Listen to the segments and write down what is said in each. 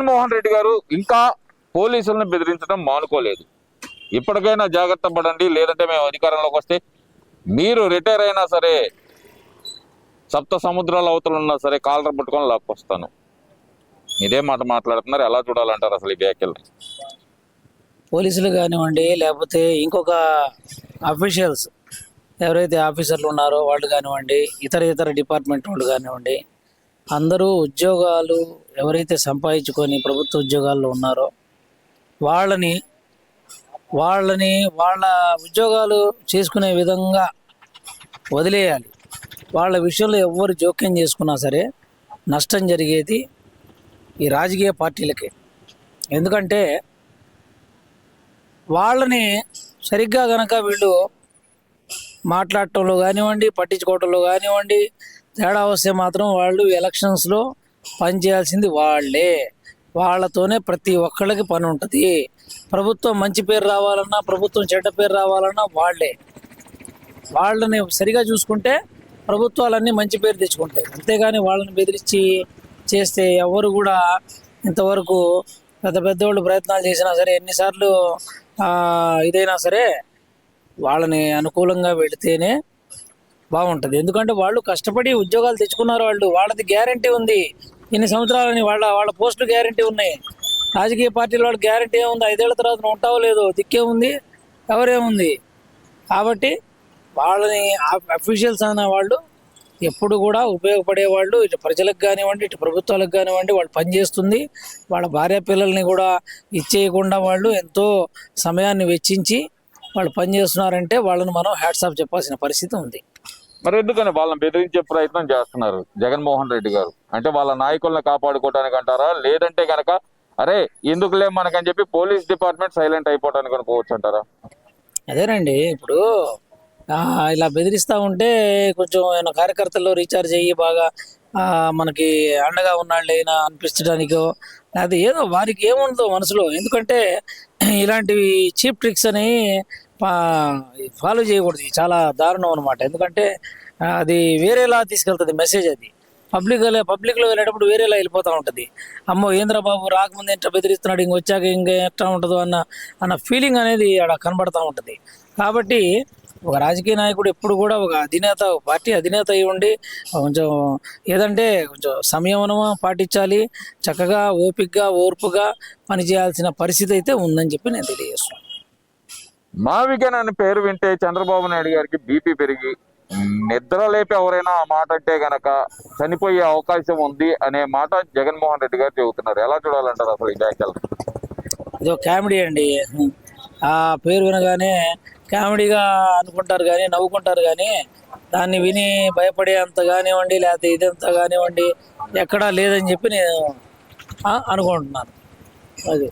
జగన్మోహన్ రెడ్డి గారు ఇంకా పోలీసులను బెదిరించడం మానుకోలేదు. ఇప్పటికైనా జాగ్రత్త పడండి, లేదంటే మేము అధికారంలోకి వస్తే మీరు రిటైర్ అయినా సరే, సప్త సముద్రాల అవతల ఉన్నా సరే కాలర్ పట్టుకొని లాక్కొస్తాను. ఇదే మాట మాట్లాడుతున్నారు. ఎలా చూడాలంటారు అసలు ఈ వ్యాఖ్యల్ని? పోలీసులు కానివ్వండి, లేకపోతే ఇంకొక అఫీషియల్స్ ఎవరైతే ఆఫీసర్లు ఉన్నారో వాళ్ళు కానివ్వండి, ఇతర డిపార్ట్మెంట్ వాళ్ళు కానివ్వండి, అందరూ ఉద్యోగాలు ఎవరైతే సంపాదించుకొని ప్రభుత్వ ఉద్యోగాల్లో ఉన్నారో వాళ్ళని వాళ్ళ ఉద్యోగాలు చేసుకునే విధంగా వదిలేయాలి. వాళ్ళ విషయంలో ఎవరు జోక్యం చేసుకున్నా సరే నష్టం జరిగేది ఈ రాజకీయ పార్టీలకే. ఎందుకంటే వాళ్ళని సరిగ్గా కనుక వీళ్ళు మాట్లాడటంలో కానివ్వండి, పట్టించుకోవటంలో కానివ్వండి తేడా వస్తే మాత్రం వాళ్ళు ఎలక్షన్స్లో పనిచేయాల్సింది వాళ్ళే. వాళ్ళతోనే ప్రతి ఒక్కళ్ళకి పని ఉంటుంది. ప్రభుత్వం మంచి పేరు రావాలన్నా, ప్రభుత్వం చెడ్డ పేరు రావాలన్నా వాళ్ళని సరిగా చూసుకుంటే ప్రభుత్వాలన్నీ మంచి పేరు తెచ్చుకుంటాయి. అంతేగాని వాళ్ళని బెదిరించి చేస్తే ఎవరు కూడా ఇంతవరకు పెద్దవాళ్ళు ప్రయత్నాలు చేసినా సరే, ఎన్నిసార్లు ఇదైనా సరే వాళ్ళని అనుకూలంగా వెళితేనే బాగుంటుంది. ఎందుకంటే వాళ్ళు కష్టపడి ఉద్యోగాలు తెచ్చుకున్నారు. వాళ్ళది గ్యారంటీ ఉంది. ఇన్ని సంవత్సరాలని వాళ్ళ పోస్టులు గ్యారంటీ ఉన్నాయి. రాజకీయ పార్టీల వాళ్ళకి గ్యారంటీ ఏముంది? 5 ఏళ్ల తర్వాత ఉంటావో లేదో దిక్కేముంది, ఎవరేముంది. కాబట్టి వాళ్ళని అఫీషియల్స్ అనే వాళ్ళు ఎప్పుడు కూడా ఉపయోగపడేవాళ్ళు. ఇటు ప్రజలకు కానివ్వండి, ఇటు ప్రభుత్వాలకు కానివ్వండి, వాళ్ళు పనిచేస్తుంది. వాళ్ళ భార్య పిల్లల్ని కూడా ఇచ్చేయకుండా వాళ్ళు ఎంతో సమయాన్ని వెచ్చించి వాళ్ళు పనిచేస్తున్నారంటే వాళ్ళని మనం హ్యాట్స్ ఆఫ్ చెప్పాల్సిన పరిస్థితి ఉంది. మరి ఎందుకని వాళ్ళని బెదిరించే ప్రయత్నం చేస్తున్నారు జగన్మోహన్ రెడ్డి గారు? అంటే వాళ్ళ నాయకులను కాపాడుకోవడానికి అంటారా, లేదంటే కనుక అరే ఎందుకులే మనకని చెప్పి పోలీస్ డిపార్ట్మెంట్ సైలెంట్ అయిపోవడానికి అనుకోవచ్చు అంటారా? అదేనండి, ఇప్పుడు ఇలా బెదిరిస్తూ ఉంటే కొంచెం ఏమైనా కార్యకర్తల్లో రీఛార్జ్ అయ్యి బాగా మనకి అండగా ఉన్నాళ్ళైనా అనిపించడానికో, లేకపోతే ఏదో వారికి ఏముందో మనసులో. ఎందుకంటే ఇలాంటివి చీప్ ట్రిక్స్ అని ఫాలో చేయకూడదు. చాలా దారుణం అనమాట. ఎందుకంటే అది వేరేలా తీసుకెళ్తుంది మెసేజ్. అది పబ్లిక్లో వెళ్ళేటప్పుడు వేరేలా వెళ్ళిపోతూ ఉంటుంది. అమ్మో ఏంద్రబాబు రాకముందు ఎంత బెదిరిస్తున్నాడు, ఇంకొచ్చాక ఇంకా ఎట్లా ఉంటుందో అన్న ఫీలింగ్ అనేది అక్కడ కనబడుతూ ఉంటుంది. కాబట్టి ఒక రాజకీయ నాయకుడు ఎప్పుడు కూడా ఒక అధినేత, పార్టీ అధినేత అయి ఉండి కొంచెం ఏదంటే కొంచెం సంయమనం పాటించాలి. చక్కగా ఓపికగా ఓర్పుగా పనిచేయాల్సిన పరిస్థితి అయితే ఉందని చెప్పి నేను తెలియజేస్తున్నాను. మావిగన్ అనే పేరు వింటే చంద్రబాబు నాయుడు గారికి బీపీ పెరిగి నిద్ర లేపి ఎవరైనా ఆ మాట అంటే గనక చనిపోయే అవకాశం ఉంది అనే మాట జగన్మోహన్ రెడ్డి గారు చెబుతున్నారు. ఎలా చూడాలంటారు అసలు ఈ వ్యాఖ్యలు? ఇది ఒక కామెడీ అండి. ఆ పేరు వినగానే కామెడీగా అనుకుంటారు కానీ, నవ్వుకుంటారు కానీ, దాన్ని విని భయపడే అంత కానివ్వండి, లేకపోతే ఇదంతా కానివ్వండి ఎక్కడా లేదని చెప్పి నేను అనుకుంటున్నాను. అది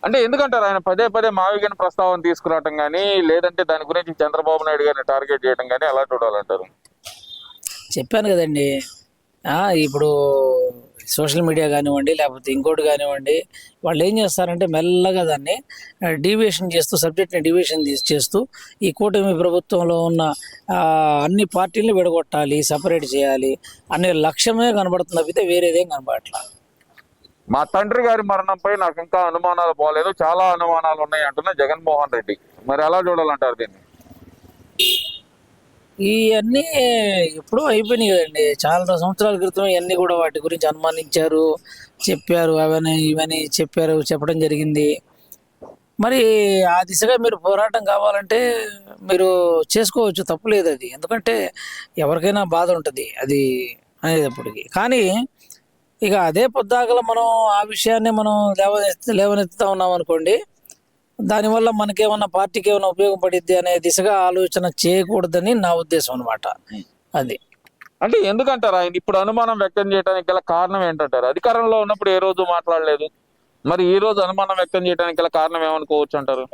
అంటే ఎందుకంటారు ఆయన పదే మావిగన్ ప్రస్తావన తీసుకురావటం కానీ, లేదంటే దాని గురించి చంద్రబాబు నాయుడు గారిని టార్గెట్ చేయడం కానీ ఎలా చూడాలంటారు? చెప్పాను కదండి, ఇప్పుడు సోషల్ మీడియా కానివ్వండి, లేకపోతే ఇంకోటి కానివ్వండి, వాళ్ళు ఏం చేస్తారంటే మెల్లగా దాన్ని డీవియేషన్ చేస్తూ, సబ్జెక్ట్ని డీవియేషన్ చేస్తూ ఈ కూటమి ప్రభుత్వంలో ఉన్న అన్ని పార్టీలను విడగొట్టాలి, సపరేట్ చేయాలి అనే లక్ష్యమే కనబడుతుంది తప్పితే వేరేదేం కనబడట్లా. మా తండ్రి గారి మరణంపై నాకు ఇంకా అనుమానాలు పోలేదు, చాలా అనుమానాలు ఉన్నాయి అంటున్న జగన్మోహన్ రెడ్డి. మరి ఎలా చూడాలంటారు దీన్ని? ఇవన్నీ ఎప్పుడూ అయిపోయినాయి కదండి. చాలా సంవత్సరాల క్రితం ఇవన్నీ కూడా వాటి గురించి అనుమానించారు, చెప్పారు, ఇవన్నీ చెప్పడం జరిగింది. మరి ఆ దిశగా మీరు పోరాటం కావాలంటే మీరు చేసుకోవచ్చు, తప్పులేదు అది. ఎందుకంటే ఎవరికైనా బాధ ఉంటుంది అది అనేటప్పటికి. కానీ ఇక అదే పొద్దాకల మనం ఆ విషయాన్ని మనం లేవనెత్తుతా ఉన్నాం అనుకోండి, దానివల్ల మనకేమన్నా పార్టీకి ఏమైనా ఉపయోగపడిద్ది అనే దిశగా ఆలోచన చేయకూడదని నా ఉద్దేశం అనమాట. అది అంటే ఎందుకంటారు ఆయన ఇప్పుడు అనుమానం వ్యక్తం చేయడానికి గల కారణం ఏంటంటారు? అధికారంలో ఉన్నప్పుడు ఏ రోజు మాట్లాడలేదు, మరి ఈ రోజు అనుమానం వ్యక్తం చేయడానికి గల కారణం ఏమనుకోవచ్చు అంటారు?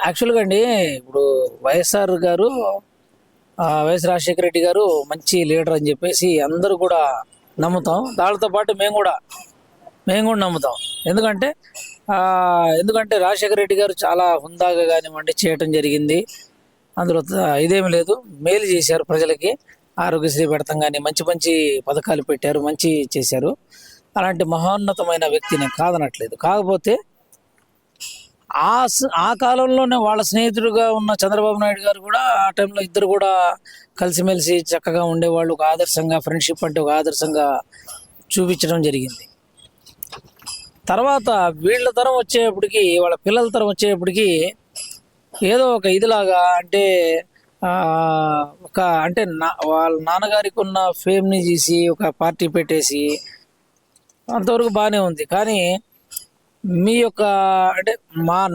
యాక్చువల్గా అండి, ఇప్పుడు వైఎస్ రాజశేఖర రెడ్డి గారు మంచి లీడర్ అని చెప్పేసి అందరూ కూడా నమ్ముతాం. దానితో పాటు మేము కూడా నమ్ముతాం. ఎందుకంటే రాజశేఖర రెడ్డి గారు చాలా హుందాగా కానివ్వండి చేయటం జరిగింది. అందులో ఇదేమి లేదు, మేలు చేశారు ప్రజలకి. ఆరోగ్యశ్రీ పెడతాం కానీ మంచి మంచి పథకాలు పెట్టారు, మంచి చేశారు. అలాంటి మహోన్నతమైన వ్యక్తి నేను కాదనట్లేదు. కాకపోతే ఆ కాలంలోనే వాళ్ళ స్నేహితుడుగా ఉన్న చంద్రబాబు నాయుడు గారు కూడా ఆ టైంలో ఇద్దరు కూడా కలిసిమెలిసి చక్కగా ఉండేవాళ్ళు. ఒక ఆదర్శంగా, ఫ్రెండ్షిప్ అంటే ఒక ఆదర్శంగా చూపించడం జరిగింది. తర్వాత వీళ్ళ తరం వచ్చేప్పటికి, వాళ్ళ పిల్లల తరం వచ్చేప్పటికి ఏదో ఒక ఇదిలాగా అంటే వాళ్ళ నాన్నగారికి ఉన్న ఫేమ్ని తీసి ఒక పార్టీ పెట్టేసి అంతవరకు బాగానే ఉంది. కానీ మీ యొక్క అంటే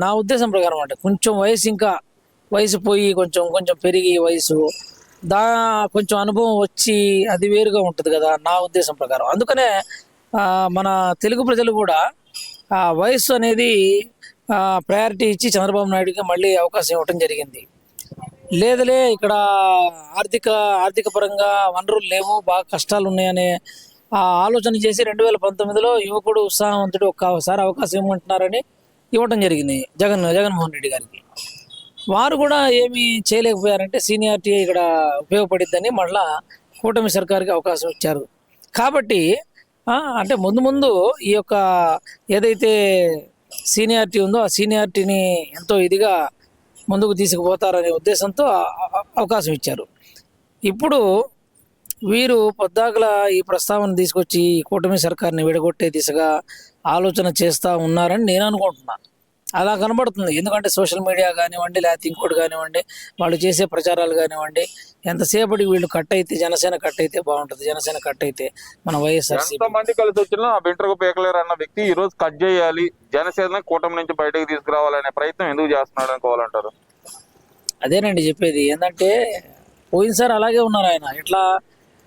నా ఉద్దేశం ప్రకారం అంటే కొంచెం వయసు పోయి కొంచెం పెరిగి వయసు కొంచెం అనుభవం వచ్చి అది వేరుగా ఉంటుంది కదా నా ఉద్దేశం ప్రకారం. అందుకనే మన తెలుగు ప్రజలు కూడా వయస్సు అనేది ప్రయారిటీ ఇచ్చి చంద్రబాబు నాయుడుకి మళ్ళీ అవకాశం ఇవ్వటం జరిగింది. లేదులే ఇక్కడ ఆర్థిక పరంగా వనరులు లేవు, బాగా కష్టాలు ఉన్నాయనే ఆలోచన చేసి 2019లో యువకుడు ఉత్సాహవంతుడు ఒక్కసారి అవకాశం ఇవ్వమంటున్నారని ఇవ్వటం జరిగింది జగన్మోహన్ రెడ్డి గారికి. వారు కూడా ఏమీ చేయలేకపోయారంటే సీనియారిటీ ఇక్కడ ఉపయోగపడిద్దని మళ్ళా కూటమి సర్కార్కి అవకాశం ఇచ్చారు. కాబట్టి అంటే ముందు ఈ యొక్క ఏదైతే సీనియారిటీ ఉందో ఆ సీనియారిటీని ఎంతో ఇదిగా ముందుకు తీసుకుపోతారనే ఉద్దేశంతో అవకాశం ఇచ్చారు. ఇప్పుడు వీరు పొద్దాకల ఈ ప్రస్తావన తీసుకొచ్చి ఈ కూటమి సర్కార్ని విడగొట్టే దిశగా ఆలోచన చేస్తూ ఉన్నారని నేను అనుకుంటున్నాను. అలా కనబడుతుంది. ఎందుకంటే సోషల్ మీడియా కానివ్వండి, లేకపోతే ఇంకోటి కానివ్వండి, వాళ్ళు చేసే ప్రచారాలు కానివ్వండి, ఎంతసేపటికి వీళ్ళు జనసేన కట్ అయితే బాగుంటుంది, జనసేన కట్ అయితే మన వైఎస్ఆర్సీపీ మంది కలిసి వచ్చినా వెంట్రుకు పేకలేరు అన్న వ్యక్తి ఈ రోజు కట్ చేయాలి, జనసేన కూటమి నుంచి బయటకు తీసుకురావాలనే ప్రయత్నం ఎందుకు చేస్తున్నాడు అనుకోవాలంటారు? అదేనండి చెప్పేది. ఏంటంటే పోయినసారి అలాగే ఉన్నారు ఆయన. ఇట్లా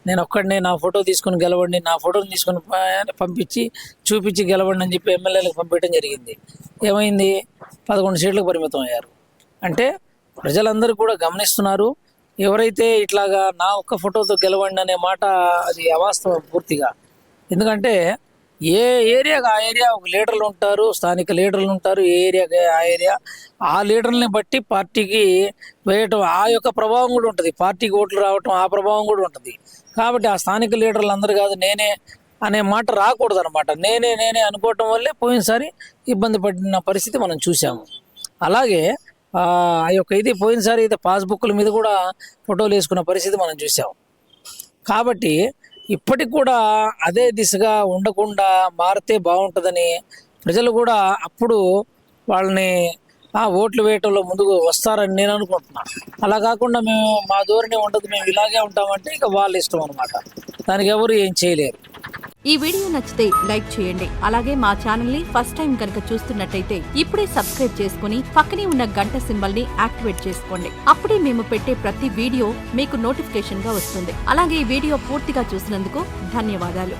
నేను ఒక్కడినే నా ఫోటో తీసుకుని గెలవండి, నా ఫోటోని తీసుకుని పంపించి చూపించి గెలవండి అని చెప్పి ఎమ్మెల్యేలకు పంపించడం జరిగింది. ఏమైంది? 11 సీట్లకు పరిమితం అయ్యారు. అంటే ప్రజలందరూ కూడా గమనిస్తున్నారు. ఎవరైతే ఇట్లాగా నా ఒక్క ఫోటోతో గెలవండి అనే మాట అది అవాస్తవం పూర్తిగా. ఎందుకంటే ఏ ఏరియాకి ఆ ఏరియా ఒక లీడర్లు ఉంటారు, స్థానిక లీడర్లు ఉంటారు. ఏ ఏరియాకి ఆ ఏరియా ఆ లీడర్ని బట్టి పార్టీకి వేయటం ఆ యొక్క ప్రభావం కూడా ఉంటుంది. పార్టీకి ఓట్లు రావటం ఆ ప్రభావం కూడా ఉంటుంది. కాబట్టి ఆ స్థానిక లీడర్లు అందరూ కాదు నేనే అనే మాట రాకూడదు అనమాట. నేనే అనుకోవటం వల్లే పోయినసారి ఇబ్బంది పడిన పరిస్థితి మనం చూసాము. అలాగే ఆ యొక్క పోయినసారి అయితే పాస్బుక్ల మీద కూడా ఫోటోలు వేసుకున్న పరిస్థితి మనం చూసాము. కాబట్టి ఇప్పటికి కూడా అదే దిశగా ఉండకుండా మారితే బాగుంటుందని ప్రజలు కూడా అప్పుడు వాళ్ళని ఓట్లు వేయటంలో ముందుకు వస్తారని నేను అనుకుంటున్నాను. అలా కాకుండా మా ధోరణి ఉండదు, మేము ఇలాగే ఉంటామంటే ఇక వాళ్ళ ఇష్టం అనమాట. దానికి ఎవరు ఏం చేయలేరు. ఈ వీడియో నచ్చితే లైక్ చేయండి. అలాగే మా ఛానల్ ని ఫస్ట్ టైం కనుక చూస్తున్నట్టయితే ఇప్పుడే సబ్స్క్రైబ్ చేసుకుని పక్కనే ఉన్న గంట సింబల్ ని యాక్టివేట్ చేసుకోండి. అప్పుడే మేము పెట్టే ప్రతి వీడియో మీకు నోటిఫికేషన్ గా వస్తుంది. అలాగే ఈ వీడియో పూర్తిగా చూసినందుకు ధన్యవాదాలు.